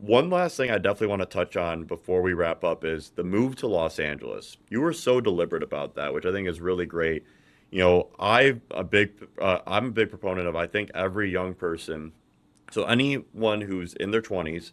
one last thing I definitely want to touch on before we wrap up is the move to Los Angeles. You were so deliberate about that, which I think is really great. I'm a big proponent of, I think every young person, so anyone who's in their 20s,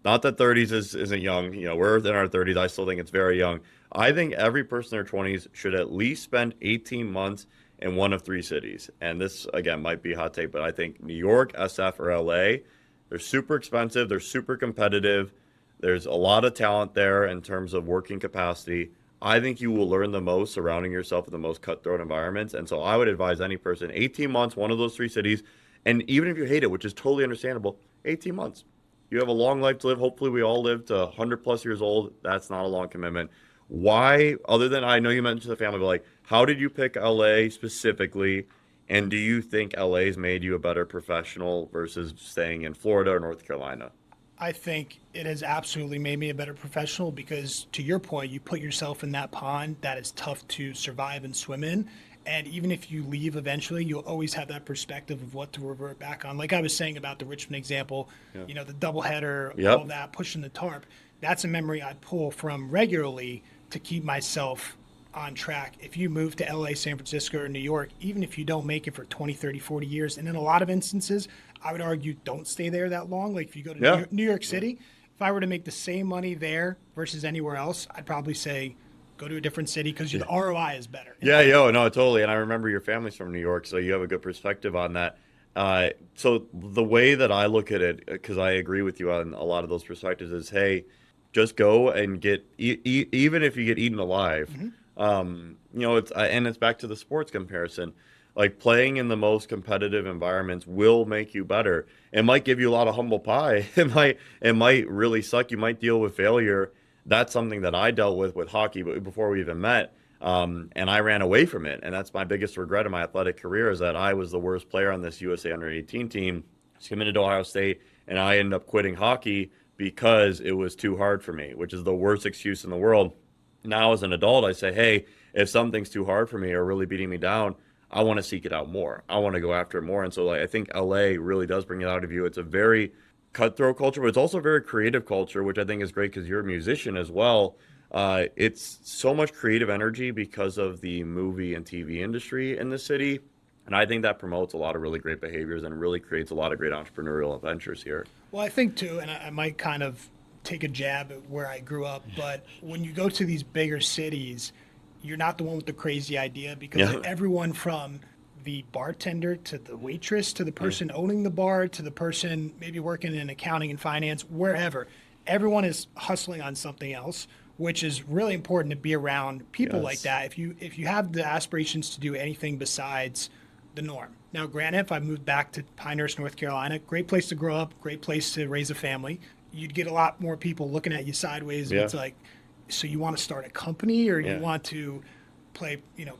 not that 30s isn't young, we're in our 30s, I still think it's very young. I think every person in their 20s should at least spend 18 months in one of three cities. And this, again, might be a hot take, but I think New York, SF, or LA, they're super expensive, they're super competitive. There's a lot of talent there in terms of working capacity. I think you will learn the most surrounding yourself with the most cutthroat environments. And so I would advise any person 18 months, one of those three cities. And even if you hate it, which is totally understandable, 18 months. You have a long life to live. Hopefully, we all live to 100 plus years old. That's not a long commitment. Why, other than I know you mentioned the family, but like, how did you pick LA specifically? And do you think LA's made you a better professional versus staying in Florida or North Carolina? I think it has absolutely made me a better professional because, to your point, you put yourself in that pond that is tough to survive and swim in. And even if you leave eventually, you'll always have that perspective of what to revert back on. Like I was saying about the Richmond example, Yeah. the doubleheader, all Yep. that, pushing the tarp. That's a memory I pull from regularly to keep myself on track. If you move to LA, San Francisco, or New York, even if you don't make it for 20, 30, 40 years, and in a lot of instances, I would argue don't stay there that long. Like if you go to Yeah. New York City, if I were to make the same money there versus anywhere else, I'd probably say go to a different city because the ROI is better. Yeah, yo, no, totally. And I remember your family's from New York, so you have a good perspective on that. So the way that I look at it, because I agree with you on a lot of those perspectives, is hey, just go and even if you get eaten alive, Mm-hmm. and it's back to the sports comparison. Like playing in the most competitive environments will make you better. It might give you a lot of humble pie. It might really suck. You might deal with failure. That's something that I dealt with hockey, but before we even met. And I ran away from it. And that's my biggest regret in my athletic career is that I was the worst player on this USA under 18 team. Just committed to Ohio State, and I ended up quitting hockey because it was too hard for me, which is the worst excuse in the world. Now, as an adult, I say, hey, if something's too hard for me or really beating me down, I want to seek it out more. I want to go after it more. And so, like, I think LA really does bring it out of you. It's a very cutthroat culture, but it's also a very creative culture, which I think is great because you're a musician as well. It's so much creative energy because of the movie and TV industry in the city. And I think that promotes a lot of really great behaviors and really creates a lot of great entrepreneurial adventures here. Well, I think too, and I might kind of take a jab at where I grew up, but when you go to these bigger cities, you're not the one with the crazy idea because Yeah. everyone from the bartender to the waitress to the person owning the bar to the person maybe working in accounting and finance, wherever, everyone is hustling on something else, which is really important to be around people like Yes. that. If you have the aspirations to do anything besides the norm. Now, granted, if I moved back to Pinehurst, North Carolina, great place to grow up, great place to raise a family. You'd get a lot more people looking at you sideways. And Yeah. it's like, so you want to start a company or you Yeah. want to play,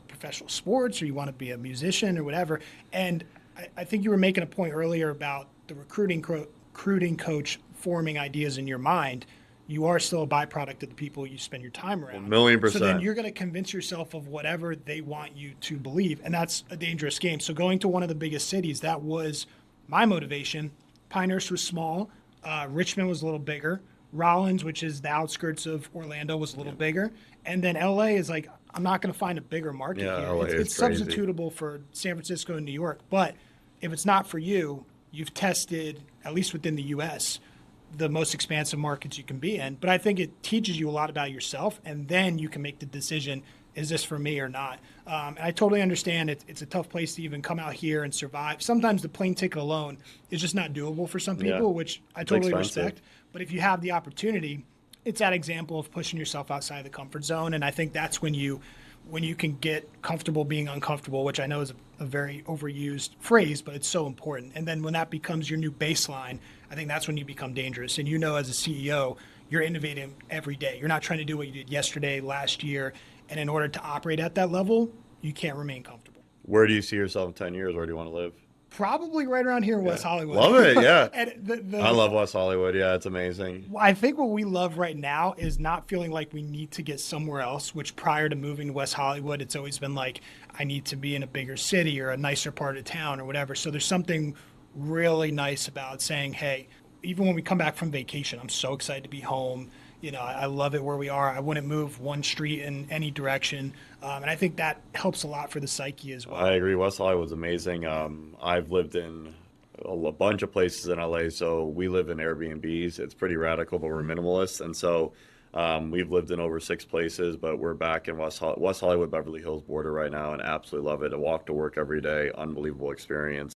professional sports or you want to be a musician or whatever. And I think you were making a point earlier about the recruiting coach forming ideas in your mind. You are still a byproduct of the people you spend your time A around. million So then percent. you're going to convince yourself of whatever they want you to believe. And that's a dangerous game. So going to one of the biggest cities, that was my motivation. Pinehurst was small. Richmond was a little bigger. Rollins, which is the outskirts of Orlando, was a little bigger. And then LA is like, I'm not going to find a bigger market Yeah, here. LA It's is crazy. substitutable for San Francisco and New York. But if it's not for you, you've tested, at least within the US, the most expansive markets you can be in. But I think it teaches you a lot about yourself, and then you can make the decision, is this for me or not? And I totally understand it's a tough place to even come out here and survive. Sometimes the plane ticket alone is just not doable for some people, Yeah. which I It's totally expensive. respect. But if you have the opportunity, it's that example of pushing yourself outside the comfort zone. And I think that's when you can get comfortable being uncomfortable, which I know is a very overused phrase, but it's so important. And then when that becomes your new baseline, I think that's when you become dangerous. And as a CEO, you're innovating every day. You're not trying to do what you did yesterday, last year. And in order to operate at that level, you can't remain comfortable. Where do you see yourself in 10 years? Where do you want to live? Probably right around here in West Hollywood. Love it. Yeah. and I love West Hollywood. Yeah, it's amazing. I think what we love right now is not feeling like we need to get somewhere else, which prior to moving to West Hollywood, it's always been like, I need to be in a bigger city or a nicer part of town or whatever. So there's something really nice about saying, hey, even when we come back from vacation, I'm so excited to be home. You know, I love it where we are. I wouldn't move one street in any direction. And I think that helps a lot for the psyche as I well. agree. West Hollywood was amazing. I've lived in bunch of places in LA, so we live in Airbnbs. It's pretty radical, but we're minimalists, and so we've lived in over 6 places. But we're back in West Hollywood, Beverly Hills border right now, and absolutely love it. I walk to work every day. Unbelievable experience.